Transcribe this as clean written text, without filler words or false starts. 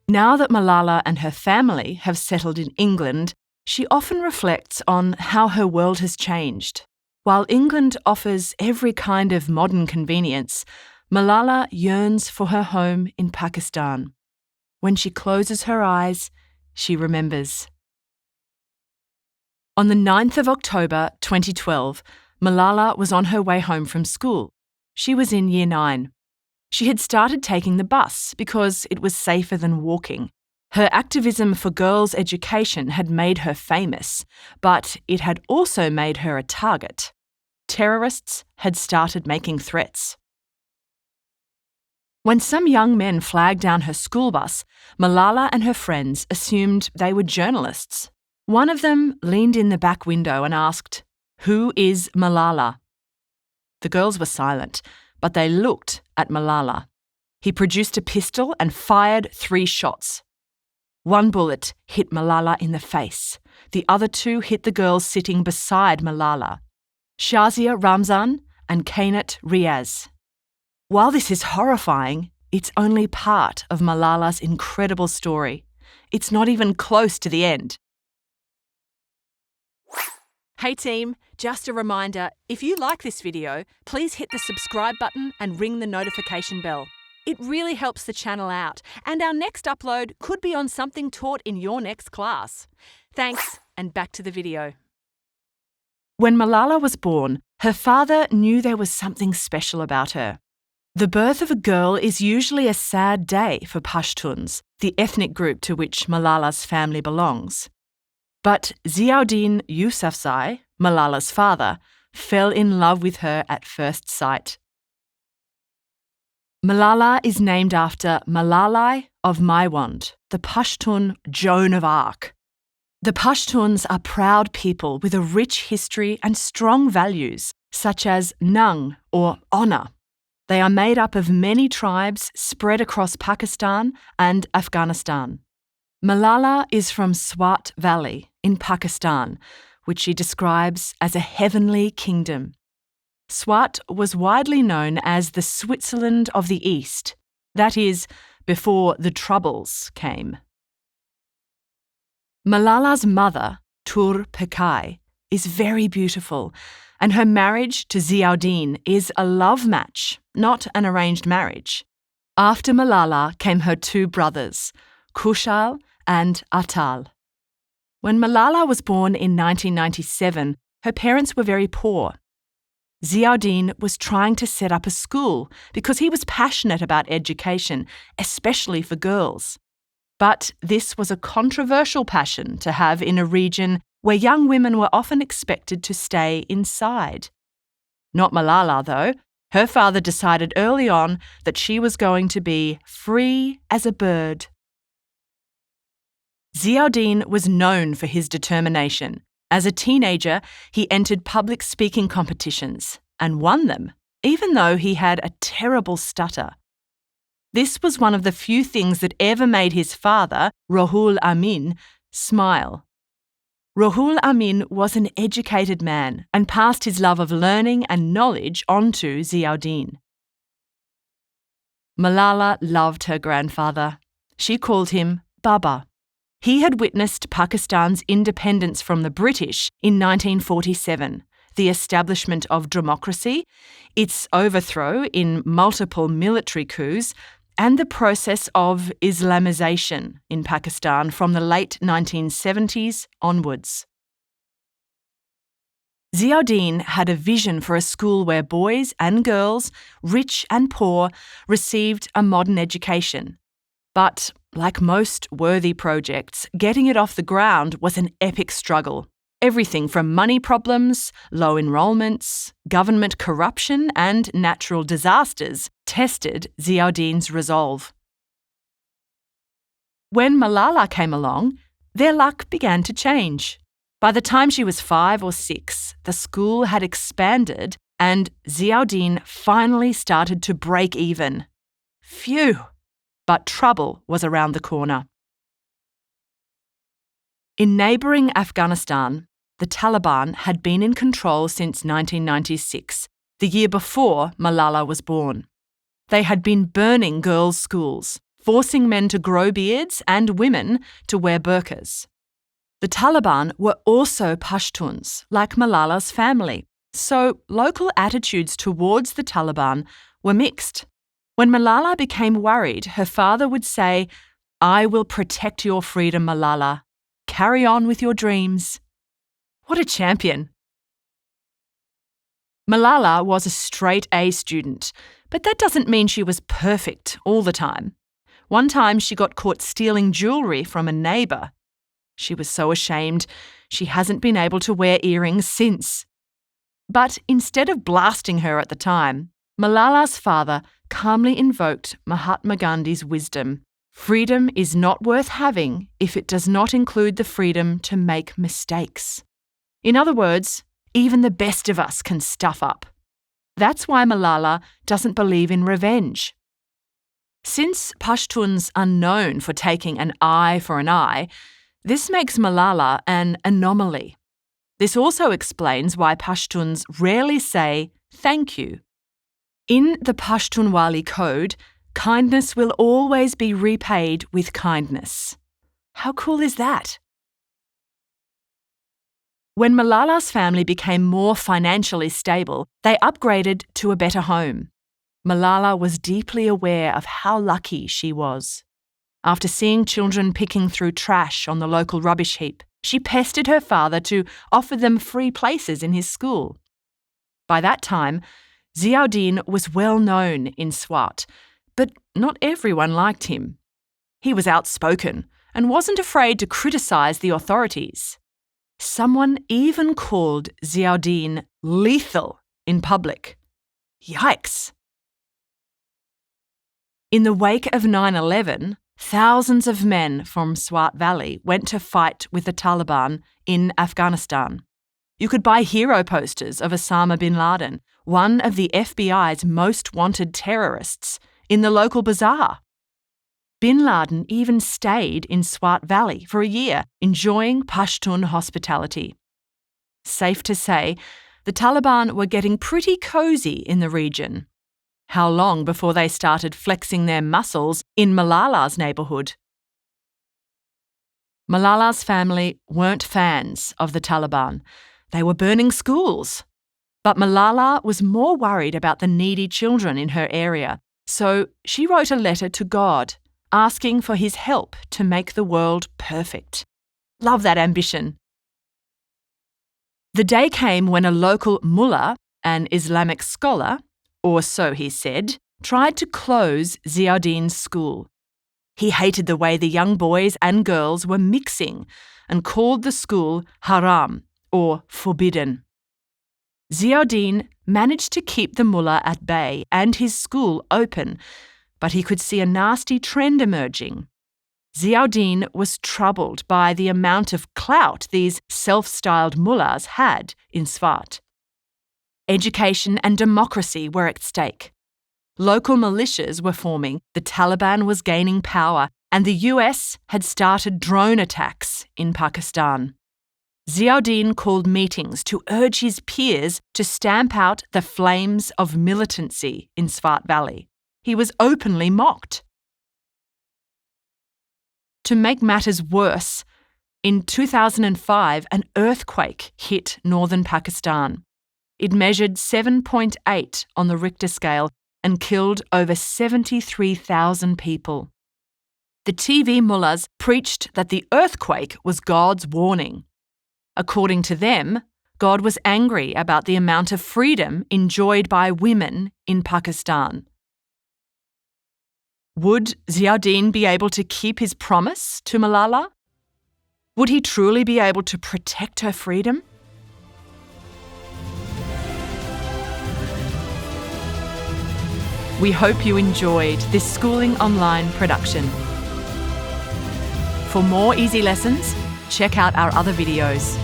Now that Malala and her family have settled in England, she often reflects on how her world has changed. While England offers every kind of modern convenience, Malala yearns for her home in Pakistan. When she closes her eyes, she remembers. On the 9th of October 2012, Malala was on her way home from school. She was in Year 9. She had started taking the bus because it was safer than walking. Her activism for girls' education had made her famous, but it had also made her a target. Terrorists had started making threats. When some young men flagged down her school bus, Malala and her friends assumed they were journalists. One of them leaned in the back window and asked, "Who is Malala?" The girls were silent, but they looked at Malala. He produced a pistol and fired 3 shots. One bullet hit Malala in the face. The other 2 hit the girls sitting beside Malala, Shazia Ramzan and Kainat Riaz. While this is horrifying, it's only part of Malala's incredible story. It's not even close to the end. Hey team, just a reminder, if you like this video, please hit the subscribe button and ring the notification bell. It really helps the channel out, and our next upload could be on something taught in your next class. Thanks, and back to the video. When Malala was born, her father knew there was something special about her. The birth of a girl is usually a sad day for Pashtuns, the ethnic group to which Malala's family belongs. But Ziauddin Yousafzai, Malala's father, fell in love with her at first sight. Malala is named after Malalai of Maiwand, the Pashtun Joan of Arc. The Pashtuns are proud people with a rich history and strong values, such as Nang or honour. They are made up of many tribes spread across Pakistan and Afghanistan. Malala is from Swat Valley in Pakistan, which she describes as a heavenly kingdom. Swat was widely known as the Switzerland of the East, that is, before the Troubles came. Malala's mother, Tur Pekai, is very beautiful, and her marriage to Ziauddin is a love match, not an arranged marriage. After Malala came her 2 brothers, Kushal and Atal. When Malala was born in 1997, her parents were very poor. Ziauddin was trying to set up a school because he was passionate about education, especially for girls. But this was a controversial passion to have in a region where young women were often expected to stay inside. Not Malala, though. Her father decided early on that she was going to be free as a bird. Ziauddin was known for his determination. As a teenager, he entered public speaking competitions and won them, even though he had a terrible stutter. This was one of the few things that ever made his father, Ruhul Amin, smile. Ruhul Amin was an educated man and passed his love of learning and knowledge on to Ziauddin. Malala loved her grandfather. She called him Baba. He had witnessed Pakistan's independence from the British in 1947, the establishment of democracy, its overthrow in multiple military coups, and the process of Islamization in Pakistan from the late 1970s onwards. Ziauddin had a vision for a school where boys and girls, rich and poor, received a modern education. But, like most worthy projects, getting it off the ground was an epic struggle. Everything from money problems, low enrolments, government corruption and natural disasters tested Ziauddin's resolve. When Malala came along, their luck began to change. By the time she was 5 or 6, the school had expanded and Ziauddin finally started to break even. Phew! But trouble was around the corner. In neighbouring Afghanistan, the Taliban had been in control since 1996, the year before Malala was born. They had been burning girls' schools, forcing men to grow beards and women to wear burqas. The Taliban were also Pashtuns, like Malala's family, so local attitudes towards the Taliban were mixed. When Malala became worried, her father would say, "I will protect your freedom, Malala. Carry on with your dreams." What a champion! Malala was a straight-A student, but that doesn't mean she was perfect all the time. One time she got caught stealing jewellery from a neighbour. She was so ashamed, she hasn't been able to wear earrings since. But instead of blasting her at the time, Malala's father calmly invoked Mahatma Gandhi's wisdom. Freedom is not worth having if it does not include the freedom to make mistakes. In other words, even the best of us can stuff up. That's why Malala doesn't believe in revenge. Since Pashtuns are known for taking an eye for an eye, this makes Malala an anomaly. This also explains why Pashtuns rarely say thank you. In the Pashtunwali code, kindness will always be repaid with kindness. How cool is that? When Malala's family became more financially stable, they upgraded to a better home. Malala was deeply aware of how lucky she was. After seeing children picking through trash on the local rubbish heap, she pestered her father to offer them free places in his school. By that time, Ziauddin was well known in Swat, but not everyone liked him. He was outspoken and wasn't afraid to criticise the authorities. Someone even called Ziauddin lethal in public. Yikes! In the wake of 9/11, thousands of men from Swat Valley went to fight with the Taliban in Afghanistan. You could buy hero posters of Osama bin Laden, one of the FBI's most wanted terrorists, in the local bazaar. Bin Laden even stayed in Swat Valley for a year, enjoying Pashtun hospitality. Safe to say, the Taliban were getting pretty cosy in the region. How long before they started flexing their muscles in Malala's neighbourhood? Malala's family weren't fans of the Taliban. They were burning schools. But Malala was more worried about the needy children in her area, so she wrote a letter to God, asking for his help to make the world perfect. Love that ambition. The day came when a local mullah, an Islamic scholar, or so he said, tried to close Ziauddin's school. He hated the way the young boys and girls were mixing and called the school haram, or forbidden. Ziauddin managed to keep the mullah at bay and his school open, but he could see a nasty trend emerging. Ziauddin was troubled by the amount of clout these self-styled mullahs had in Swat. Education and democracy were at stake. Local militias were forming, the Taliban was gaining power, and the US had started drone attacks in Pakistan. Ziauddin called meetings to urge his peers to stamp out the flames of militancy in Swat Valley. He was openly mocked. To make matters worse, in 2005, an earthquake hit northern Pakistan. It measured 7.8 on the Richter scale and killed over 73,000 people. The TV mullahs preached that the earthquake was God's warning. According to them, God was angry about the amount of freedom enjoyed by women in Pakistan. Would Ziauddin be able to keep his promise to Malala? Would he truly be able to protect her freedom? We hope you enjoyed this Schooling Online production. For more easy lessons, check out our other videos.